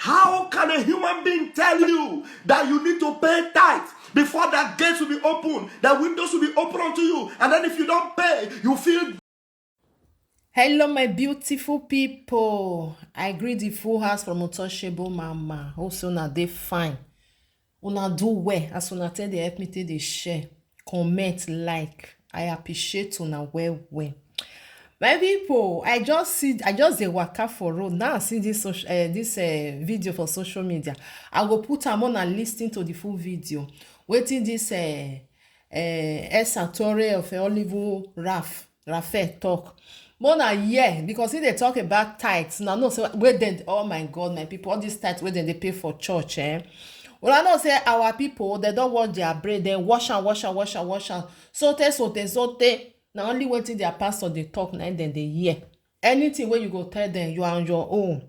How can a human being tell you that you need to pay tithe before that gates will be open, that windows will be open unto you, and then if you don't pay, you feel... Hello, my beautiful people. I greet the full house from Untouchable Mama. Also, una dey fine. Una do well. As una tell dey help me take dey share, comment, like. I appreciate una well, well. My people, I just dey waka for road. Now I see this video for social media. I go put am on and lis ten to the full video. Wetin this Esatore of Oliver Raphael talk. More na yeah, because if they talk about tithes, now no say where then, oh my God, my people, all these tithes where then they pay for church, eh? Well, I know say our people, they don't wash their bread, they wash and sote. Now only waiting their pastor they talk, now then they hear. Anything where you go tell them, you are on your own.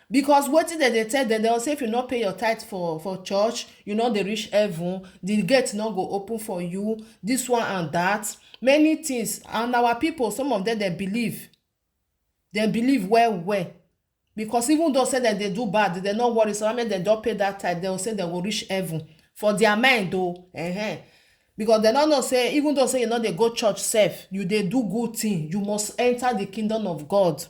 Because what did they tell them? They'll say if you not pay your tithe for church, you know they reach heaven, the gate not go open for you, this one and that. Many things. And our people, some of them they believe well. Because even though say that they do bad, they not worry. So I mean they don't pay that tithe, they'll say they will reach heaven. For their mind though. Because they don't know say, even though say you know they go church safe, you they do good thing, you must enter the kingdom of God.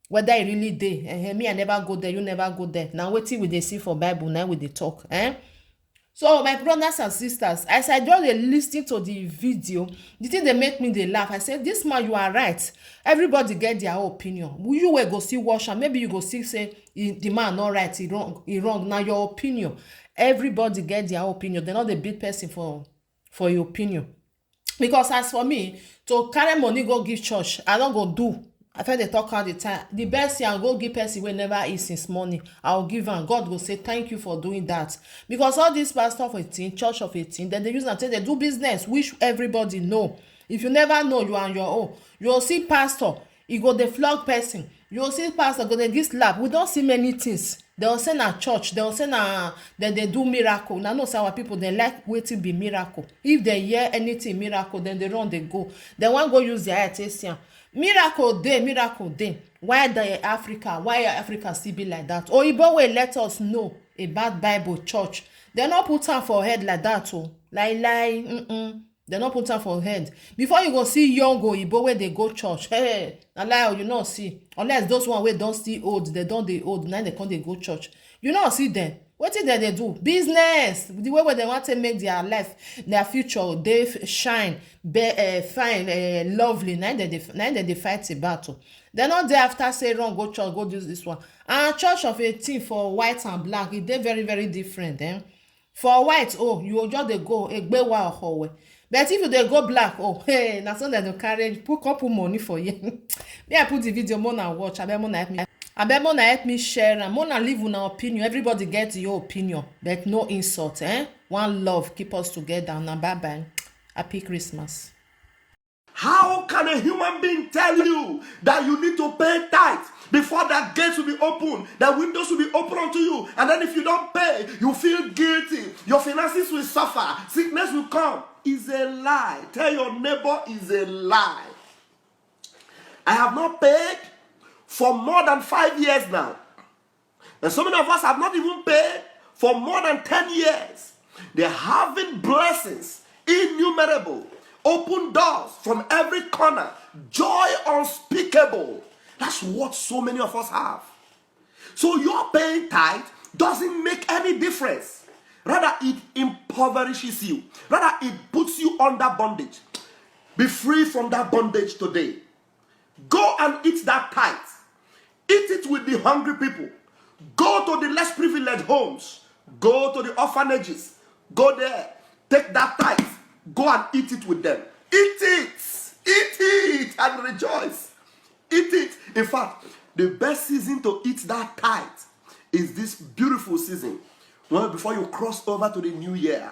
Whether e really dey, me I never go there, you never go there. Now wetin we dey see for Bible, now we dey talk. So my brothers and sisters, as I just dey lis ten to the video, the thing dey make me dey laugh. I say, this man, you are right. Everybody get their own opinion. You will go see wash am, maybe you go see say the man not right, he wrong. Now your opinion. Everybody get their own opinion. They no dey beat person for your opinion. Because as for me, to carry money go give church, I don't go do. I feel they talk all the time. The best thing, I'll go give person wey never eat since morning. I'll give am. God will say thank you for doing that. Because all these pastor of 18, church of 18, then they use and say they do business, which everybody know. If you never know, you are on your own. You'll see pastor, he go the flog person. You'll see pastor go the give slap. We don't see many things. They'll say na church, they'll say na then they do miracle. Now no say our people they like waiting be miracle. If they hear anything miracle, then they run, they go. They won't go use their attention. Miracle day. Why Africa still be like that? Oyibo will let us know about Bible church. They not put am for head like that. Lie. They not put am for head. Before you go see young Oyibo where they go church. Hey, na lie you not see. Unless those one wey don still old, they don dey old. Now they come they go church. You not see them. Wetin they do? Business. The way where they want to make their life, their future, they shine, fine, lovely. Now they fight a battle. They not there after say wrong, go church, go do this one. And church of 18 for white and black, they very, very different. For white, oh, you just they go egbewa or but if they go black, oh, hey, na so they carry put couple money for you. Me I put the video more na watch. Abeg mona help me share and mona leave una opinion. Everybody get your opinion, but no insult. One love, keep us together. Now bye bye. Happy Christmas. How can a human being tell you that you need to pay tithe before that gates will be open, that windows will be open unto you, and then if you don't pay, you feel guilty, your finances will suffer, sickness will come? Is a lie. Tell your neighbor is a lie. I have not paid for more than 5 years now. And so many of us have not even paid for more than 10 years. They're having blessings, innumerable, open doors from every corner, joy unspeakable. That's what so many of us have. So your paying tithe doesn't make any difference. Rather, it impoverishes you. Rather, it puts you under bondage. Be free from that bondage today. Go and eat that tithe. Eat it with the hungry people. Go to the less privileged homes. Go to the orphanages. Go there. Take that tithe. Go and eat it with them. Eat it. Eat it and rejoice. Eat it. In fact, the best season to eat that tithe is this beautiful season. Well, before you cross over to the new year.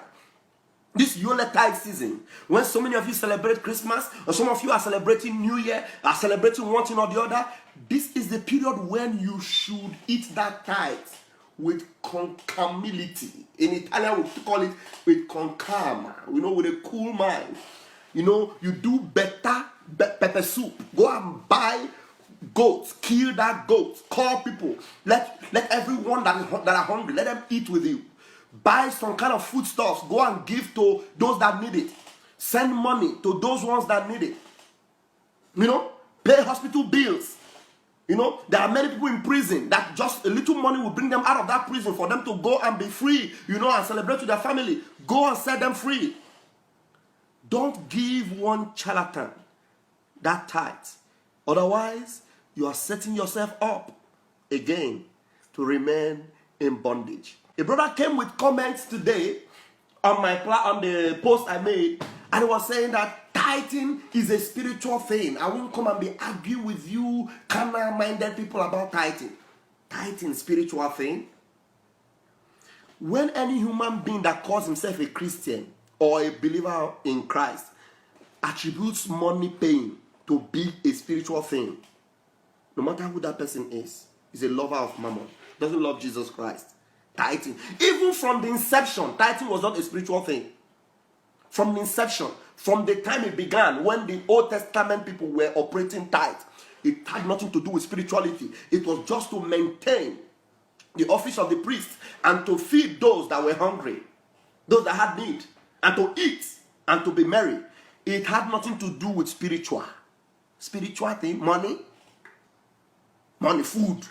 This Yule tithe season, when so many of you celebrate Christmas, or some of you are celebrating New Year, are celebrating one thing or the other, this is the period when you should eat that tithe with concamility. In Italian, we call it with concama, with a cool mind. You do better pepper soup. Go and buy goats, kill that goat, call people, let everyone that are hungry, let them eat with you. Buy some kind of foodstuffs, go and give to those that need it. Send money to those ones that need it. You know, pay hospital bills. You know, there are many people in prison that just a little money will bring them out of that prison for them to go and be free, you know, and celebrate with their family. Go and set them free. Don't give one charlatan that tithe. Otherwise, you are setting yourself up again to remain in bondage. A brother came with comments today on the post I made, and he was saying that tithing is a spiritual thing. I won't come and be arguing with you carnal-minded people about tithing. Tithing, spiritual thing. When any human being that calls himself a Christian or a believer in Christ attributes money paying to be a spiritual thing, no matter who that person is a lover of mammon, doesn't love Jesus Christ. Tithing, even from the inception, tithing was not a spiritual thing. From the inception, from the time it began, when the Old Testament people were operating tithe, it had nothing to do with spirituality. It was just to maintain the office of the priest and to feed those that were hungry, those that had need, and to eat and to be merry. It had nothing to do with spiritual thing, money, food,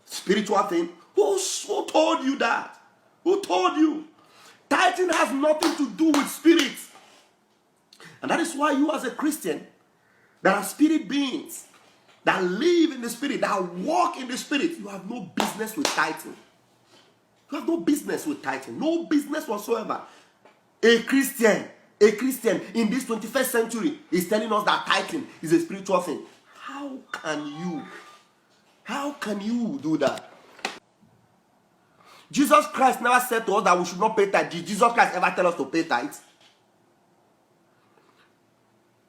spiritual thing. Who told you that? Who told you? Tithing has nothing to do with spirit. And that is why you as a Christian, that are spirit beings, that live in the spirit, that walk in the spirit, you have no business with tithing. You have no business with tithing. No business whatsoever. A Christian in this 21st century is telling us that tithing is a spiritual thing. How can you do that? Jesus Christ never said to us that we should not pay tithe. Did Jesus Christ ever tell us to pay tithe?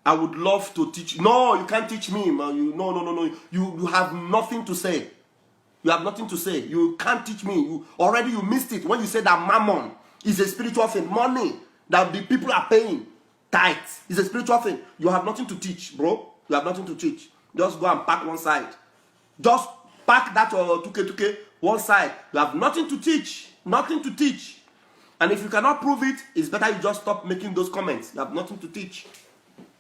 I would love to teach. No, you can't teach me. Man. No. You have nothing to say. You have nothing to say. You can't teach me. You missed it when you said that mammon is a spiritual thing. Money that the people are paying, tithe, is a spiritual thing. You have nothing to teach, bro. You have nothing to teach. Just go and pack one side. Just pack that 2K one side. You have nothing to teach. Nothing to teach. And if you cannot prove it, it's better you just stop making those comments. You have nothing to teach.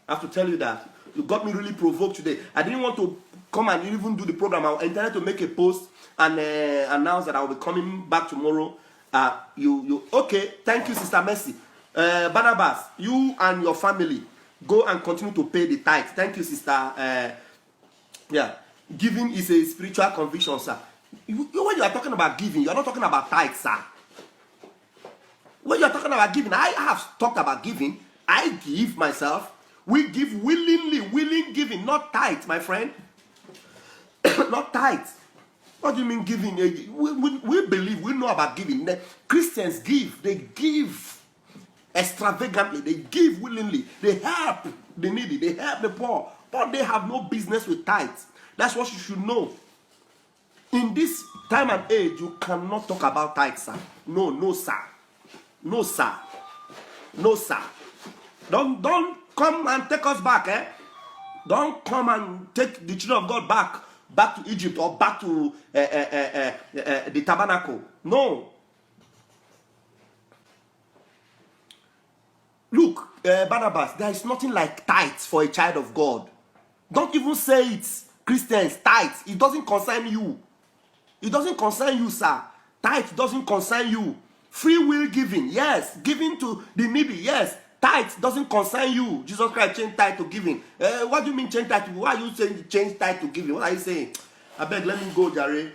I have to tell you that. You got me really provoked today. I didn't want to come and even do the program. I intended to make a post and announce that I will be coming back tomorrow. Okay. Thank you, Sister Mercy. Barnabas, you and your family go and continue to pay the tithe. Thank you, Sister. Giving is a spiritual conviction, sir. When you are talking about giving, you are not talking about tithe, sir. When you are talking about giving, I have talked about giving. I give myself. We give willingly, willing giving, not tithe, my friend. Not tithe. What do you mean giving? We believe, we know about giving. The Christians give. They give extravagantly. They give willingly. They help the needy. They help the poor. But they have no business with tithes. That's what you should know. In this time and age, you cannot talk about tithes, sir. No, sir. No, sir. No, sir. Don't come and take us back, eh? Don't come and take the children of God back to Egypt or back to the tabernacle. No. Look, Barnabas, there is nothing like tithes for a child of God. Don't even say it. Christians, tithes. It doesn't concern you. It doesn't concern you, sir. Tithes doesn't concern you. Free will giving, yes. Giving to the needy, yes. Tithe doesn't concern you. Jesus Christ changed tithe to giving. What do you mean change tithe to? Why are you saying change tithe to giving? What are you saying? I beg, let me go, Jare.